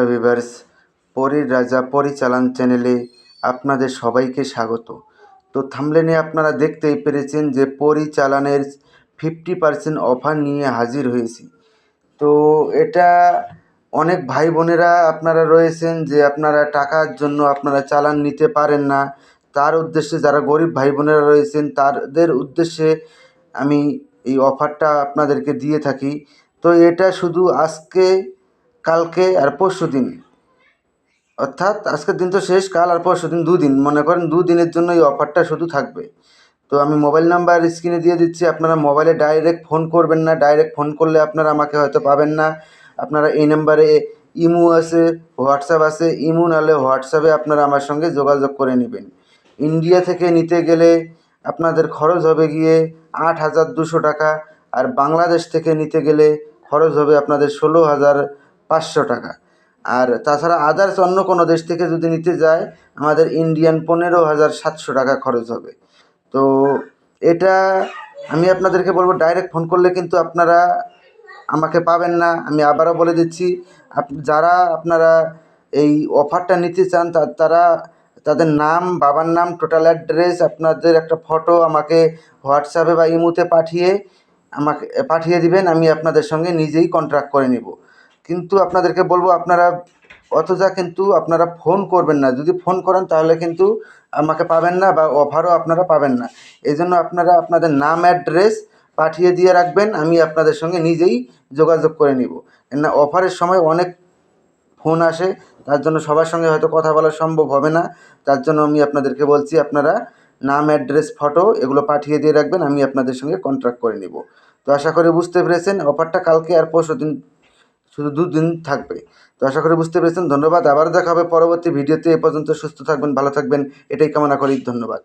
Hello viewers, পরীর রাজা পরিচালন চ্যানেলে আপনাদের সবাইকে স্বাগত। তো থাম্বনেলে আপনারা দেখতেই পেরেছেন যে পরিচালনের 50% অফার নিয়ে হাজির হয়েছি। তো এটা অনেক ভাই বোনেরা আপনারা রয়েছেন যে আপনারা টাকার জন্য আপনারা চালান নিতে পারেন না, তার উদ্দেশ্যে যারা গরিব ভাই বোনেরা রয়েছেন তাদের উদ্দেশ্যে আমি এই অফারটা আপনাদেরকে দিয়ে থাকি। তো এটা শুধু আজকে, কালকে আর পরশু দিন, অর্থাৎ আজকের দিন তো শেষ, কাল আর পরশু দিন, দুদিন, মনে করেন দুদিনের জন্য এই অফারটা শুধু থাকবে। তো আমি মোবাইল নাম্বার স্ক্রিনে দিয়ে দিচ্ছি, আপনারা মোবাইলে ডাইরেক্ট ফোন করবেন না, ডাইরেক্ট ফোন করলে আপনারা আমাকে হয়তো পাবেন না। আপনারা এই নাম্বারে ইমো আছে, হোয়াটসঅ্যাপ আছে, ইমো নাহলে হোয়াটসঅ্যাপে আপনারা আমার সঙ্গে যোগাযোগ করে নেবেন। ইন্ডিয়া থেকে নিতে গেলে আপনাদের খরচ হবে গিয়ে 8,200 টাকা, আর বাংলাদেশ থেকে নিতে গেলে খরচ হবে আপনাদের 16,500 টাকা। আর তাছাড়া আদার্স অন্য কোনো দেশ থেকে যদি নিতে যায় আমাদের ইন্ডিয়ান 15,700 টাকা খরচ হবে। তো এটা আমি আপনাদেরকে বলবো, ডাইরেক্ট ফোন করলে কিন্তু আপনারা আমাকে পাবেন না। আমি আবারও বলে দিচ্ছি, যারা আপনারা এই অফারটা নিতে চান তারা তাদের নাম, বাবার নাম, টোটাল অ্যাড্রেস, আপনাদের একটা ফটো আমাকে হোয়াটসঅ্যাপে বা ইমোতে আমাকে পাঠিয়ে দিবেন। আমি আপনাদের সঙ্গে নিজেই কন্ট্যাক্ট করে নেব। কিন্তু আপনাদেরকে বলবো, আপনারা অযথা কিন্তু আপনারা ফোন করবেন না। যদি ফোন করেন তাহলে কিন্তু আমাকে পাবেন না বা অফারও আপনারা পাবেন না। এই জন্য আপনারা আপনাদের নাম, অ্যাড্রেস পাঠিয়ে দিয়ে রাখবেন, আমি আপনাদের সঙ্গে নিজেই যোগাযোগ করে নিব। না, অফারের সময় অনেক ফোন আসে, তার জন্য সবার সঙ্গে হয়তো কথা বলা সম্ভব হবে না। তার জন্য আমি আপনাদেরকে বলছি, আপনারা নাম, অ্যাড্রেস, ফটো এগুলো পাঠিয়ে দিয়ে রাখবেন, আমি আপনাদের সঙ্গে কন্ট্যাক্ট করে নিব। তো আশা করি বুঝতে পেরেছেন, অফারটা কালকে আর পরশু দিন, শুধু দুদিন থাকবে। তো আশা করি বুঝতে পেরেছেন। ধন্যবাদ, আবার দেখা হবে পরবর্তী ভিডিওতে। এ পর্যন্ত সুস্থ থাকবেন, ভালো থাকবেন, এটাই কামনা করি। ধন্যবাদ।